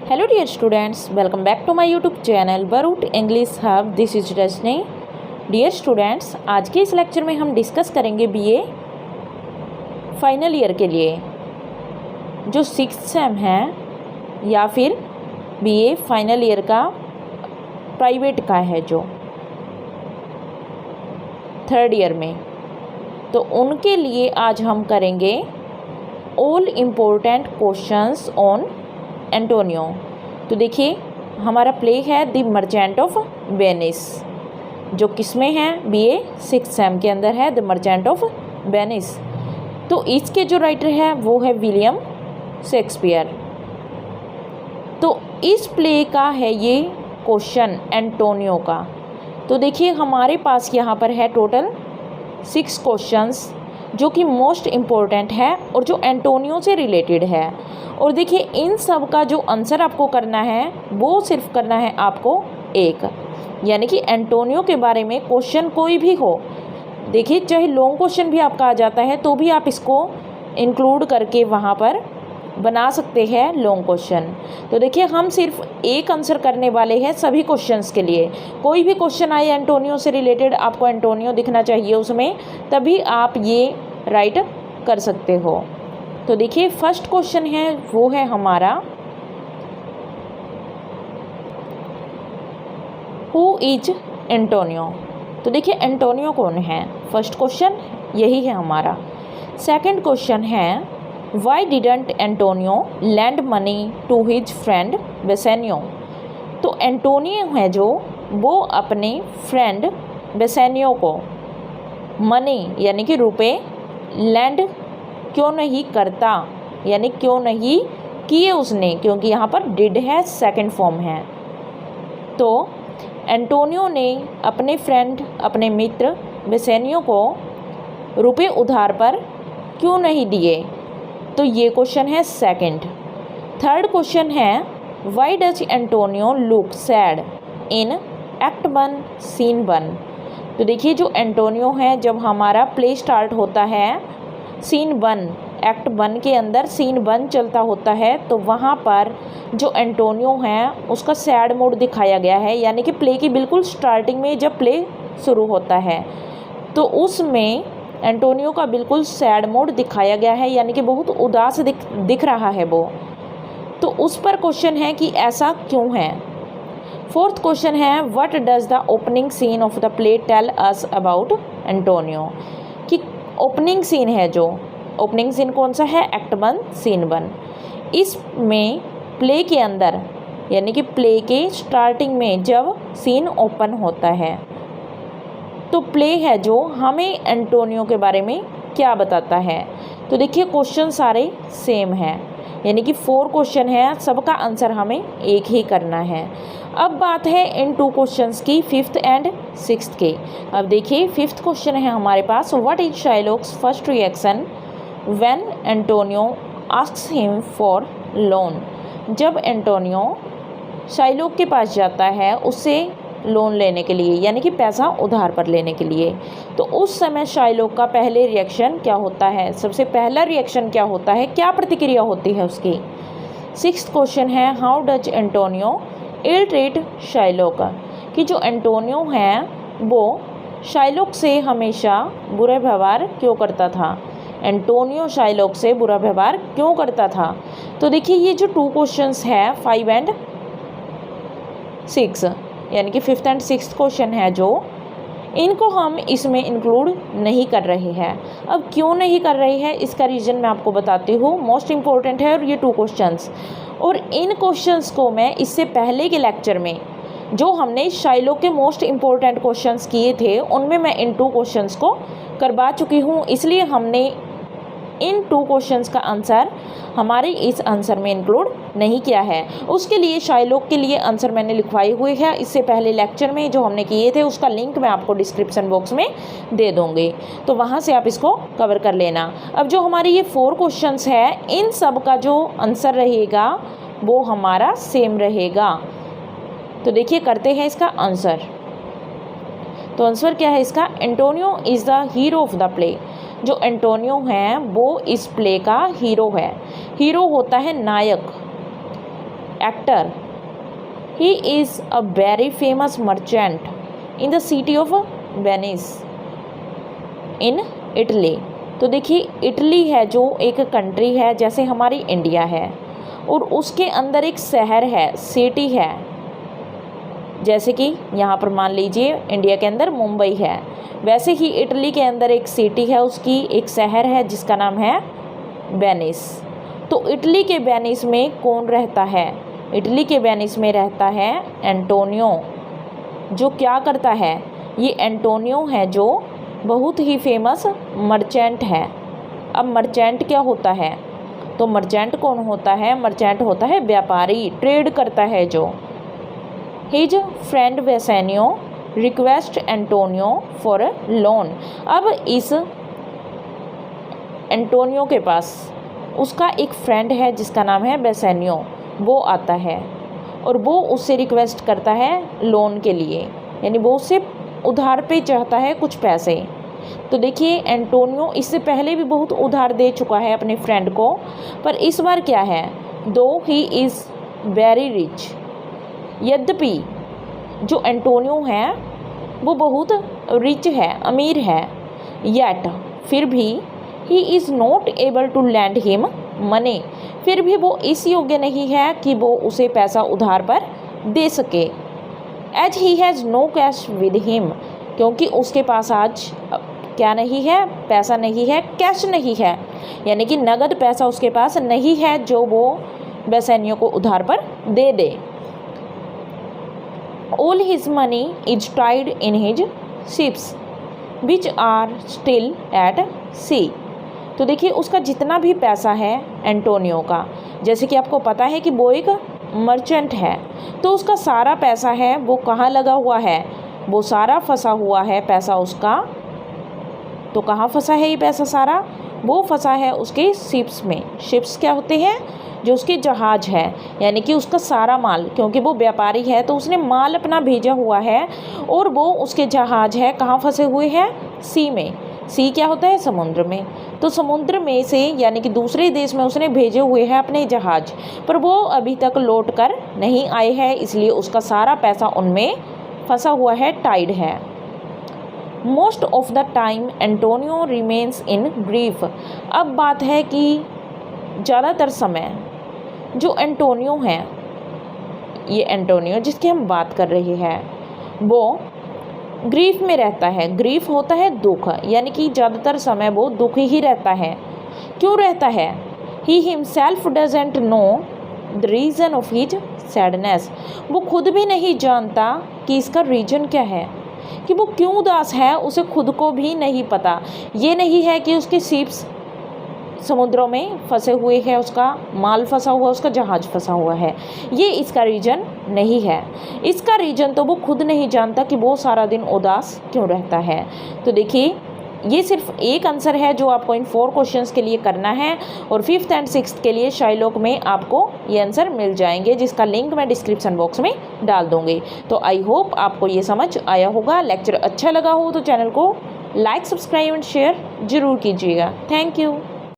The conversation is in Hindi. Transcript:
Hello dear students, welcome back to my YouTube channel बरूट English Hub. This is Rajni. Dear students, आज के इस लेक्चर में हम डिस्कस करेंगे बीए फाइनल ईयर के लिए जो 6th सेम है या फिर बीए फाइनल ईयर का प्राइवेट का है जो 3rd ईयर में, तो उनके लिए आज हम करेंगे all important questions on Antonio. तो देखिए, हमारा प्ले है द मर्चेंट ऑफ वेनिस, जो किस में है, बीए 6th सेम के अंदर है, द मर्चेंट ऑफ वेनिस। तो इसके जो राइटर है वो है विलियम शेक्सपियर। तो इस प्ले का है ये क्वेश्चन एंटोनियो का। तो देखिए, हमारे पास यहाँ पर है टोटल 6 क्वेश्चंस जो कि मोस्ट इम्पोर्टेंट है और जो एंटोनियो से रिलेटेड है। और देखिए, इन सब का जो आंसर आपको करना है वो सिर्फ करना है आपको एक, यानी कि एंटोनियो के बारे में क्वेश्चन कोई भी हो, देखिए चाहे लॉन्ग क्वेश्चन भी आपका आ जाता है तो भी आप इसको इंक्लूड करके वहाँ पर बना सकते हैं लॉन्ग क्वेश्चन। तो देखिए, हम सिर्फ एक आंसर करने वाले हैं सभी क्वेश्चंस के लिए। कोई भी क्वेश्चन आए एंटोनियो से रिलेटेड, आपको एंटोनियो दिखना चाहिए उसमें, तभी आप ये राइट कर सकते हो। तो देखिए, फर्स्ट क्वेश्चन है वो है हमारा, हु इज एंटोनियो। तो देखिए, एंटोनियो कौन है, फर्स्ट क्वेश्चन यही है हमारा। सेकंड क्वेश्चन है, why didn't Antonio lend money to his friend Bassanio. तो एंटोनियो है जो, वो अपने फ्रेंड बेसेनियो को मनी यानी कि रुपए लैंड क्यों नहीं करता, यानी क्यों नहीं किए उसने, क्योंकि यहाँ पर डिड है, सेकंड फॉर्म है। तो एंटोनियो ने अपने फ्रेंड, अपने मित्र बेसेनियो को रुपए उधार पर क्यों नहीं दिए, तो ये क्वेश्चन है सेकंड। थर्ड क्वेश्चन है, why does Antonio look sad in act 1 scene 1। तो देखिए, जो एंटोनियो है, जब हमारा प्ले स्टार्ट होता है सीन 1, एक्ट 1 के अंदर सीन 1 चलता होता है, तो वहाँ पर जो एंटोनियो है उसका सैड मूड दिखाया गया है, यानी कि प्ले की बिल्कुल स्टार्टिंग में जब प्ले शुरू होता है तो उसमें एंटोनियो का बिल्कुल सैड मूड दिखाया गया है, यानी कि बहुत उदास दिख रहा है वो। तो उस पर क्वेश्चन है कि ऐसा क्यों है। फोर्थ क्वेश्चन है, what does the opening scene of the play tell us about Antonio. कि ओपनिंग सीन है जो, ओपनिंग सीन कौन सा है, एक्ट 1 सीन 1। इसमें प्ले के अंदर, यानी कि प्ले के स्टार्टिंग में जब सीन ओपन होता है, तो प्ले है जो हमें एंटोनियो के बारे में क्या बताता है। तो देखिए, क्वेश्चन सारे सेम हैं, यानी कि 4 क्वेश्चन है, सबका आंसर हमें एक ही करना है। अब बात है इन 2 क्वेश्चंस की, 5th एंड 6th के। अब देखिए, 5th क्वेश्चन है हमारे पास, what is Shylock's first reaction when Antonio asks him for loan. जब एंटोनियो शाइलॉक के पास जाता है उससे लोन लेने के लिए, यानी कि पैसा उधार पर लेने के लिए, तो उस समय शाइलॉक का पहले रिएक्शन क्या होता है, सबसे पहला रिएक्शन क्या होता है, क्या प्रतिक्रिया होती है उसकी। 6th क्वेश्चन है, how does Antonio ill treat Shylock. कि जो एंटोनियो है वो शाइलॉक से हमेशा बुरा व्यवहार क्यों करता था, एंटोनियो शाइलॉक से बुरा व्यवहार क्यों करता था। तो देखिए, ये जो 2 क्वेश्चंस है 5 एंड 6, यानी कि 5th एंड 6th क्वेश्चन है जो, इनको हम इसमें इंक्लूड नहीं कर रहे हैं। अब क्यों नहीं कर रहे हैं, इसका रीज़न मैं आपको बताती हूँ, मोस्ट इम्पोर्टेंट है और ये 2 क्वेश्चंस। और इन क्वेश्चंस को मैं इससे पहले के लेक्चर में जो हमने शाइलॉक के मोस्ट इम्पोर्टेंट क्वेश्चंस किए थे, उनमें मैं इन 2 क्वेश्चंस को करवा चुकी हूँ, इसलिए हमने इन 2 क्वेश्चंस का आंसर हमारे इस आंसर में इंक्लूड नहीं किया है। उसके लिए शाइलॉक के लिए आंसर मैंने लिखवाई हुई है इससे पहले लेक्चर में जो हमने किए थे, उसका लिंक मैं आपको डिस्क्रिप्शन बॉक्स में दे दूँगी, तो वहाँ से आप इसको कवर कर लेना। अब जो हमारे ये 4 क्वेश्चंस है, इन सब का जो आंसर रहेगा वो हमारा सेम रहेगा। तो देखिए, करते हैं इसका आंसर। तो आंसर क्या है इसका, Antonio is the hero of the play. जो एंटोनियो हैं वो इस प्ले का हीरो है। हीरो होता है नायक, actor, he is a very famous merchant in the city of Venice in Italy. तो देखिए इटली है जो एक कंट्री है जैसे हमारी इंडिया है, और उसके अंदर एक शहर है, सिटी है, जैसे कि यहाँ पर मान लीजिए इंडिया के अंदर मुंबई है, वैसे ही इटली के अंदर एक सिटी है, उसकी एक शहर है जिसका नाम है वेनिस। तो इटली के वेनिस में कौन रहता है? इटली के वेनिस में रहता है एंटोनियो, जो क्या करता है? ये एंटोनियो है जो बहुत ही फेमस मर्चेंट है। अब मर्चेंट क्या होता है? तो मर्चेंट कौन होता है? मर्चेंट होता है व्यापारी, ट्रेड करता है जो। His friend Bassanio request Antonio for loan. अब इस एंटोनियो के पास उसका एक फ्रेंड है जिसका नाम है बेसेनियो, वो आता है और वो उससे रिक्वेस्ट करता है लोन के लिए, यानी वो उससे उधार पे चाहता है कुछ पैसे। तो देखिए एंटोनियो इससे पहले भी बहुत उधार दे चुका है अपने फ्रेंड को, पर इस बार क्या है, दो ही इज़ वेरी रिच, यद्यपि जो एंटोनियो है वो बहुत रिच है, अमीर है, येट फिर भी he is not able to lend him money, फिर भी वो इस योग्य नहीं है कि वो उसे पैसा उधार पर दे सके। As he has no cash with him, क्योंकि उसके पास आज क्या नहीं है, पैसा नहीं है, कैश नहीं है, यानी कि नगद पैसा उसके पास नहीं है जो वो बेसेनियो को उधार पर दे दे। All his money is tied in his ships which are still at sea. तो देखिए उसका जितना भी पैसा है एंटोनियो का, जैसे कि आपको पता है कि वो एक मर्चेंट है, तो उसका सारा पैसा है वो कहाँ लगा हुआ है, वो सारा फंसा हुआ है पैसा उसका। तो कहाँ फंसा है ये पैसा सारा? वो फंसा है उसके शिप्स में। शिप्स क्या होते हैं? जो उसके जहाज है, यानी कि उसका सारा माल, क्योंकि वो व्यापारी है तो उसने माल अपना भेजा हुआ है और वो उसके जहाज है कहाँ फंसे हुए हैं? सी में। सी क्या होता है? समुद्र में। तो समुद्र में से यानी कि दूसरे देश में उसने भेजे हुए हैं अपने जहाज, पर वो अभी तक लौट कर नहीं आए हैं, इसलिए उसका सारा पैसा उनमें फंसा हुआ है, टाइड है। Most of the time Antonio remains in grief. अब बात है कि ज़्यादातर समय जो एंटोनियो हैं, ये एंटोनियो जिसकी हम बात कर रहे हैं, वो ग्रीफ में रहता है। ग्रीफ होता है दुख, यानी कि ज़्यादातर समय वो दुख ही रहता है। क्यों रहता है? He himself doesn't know the reason of his sadness. वो खुद भी नहीं जानता कि इसका रीज़न क्या है, कि वो क्यों उदास है, उसे खुद को भी नहीं पता। ये नहीं है कि उसके शिप्स समुद्रों में फंसे हुए हैं, उसका माल फंसा हुआ, उसका जहाज फंसा हुआ है, ये इसका रीज़न नहीं है। इसका रीज़न तो वो खुद नहीं जानता कि वो सारा दिन उदास क्यों रहता है। तो देखिए ये सिर्फ एक आंसर है जो आपको इन 4 क्वेश्चंस के लिए करना है, और 5th एंड 6th के लिए शाइलॉक में आपको ये आंसर मिल जाएंगे, जिसका लिंक मैं डिस्क्रिप्शन बॉक्स में डाल दूँगी। तो आई होप आपको ये समझ आया होगा। लेक्चर अच्छा लगा हो तो चैनल को लाइक, सब्सक्राइब एंड शेयर ज़रूर कीजिएगा। Thank you.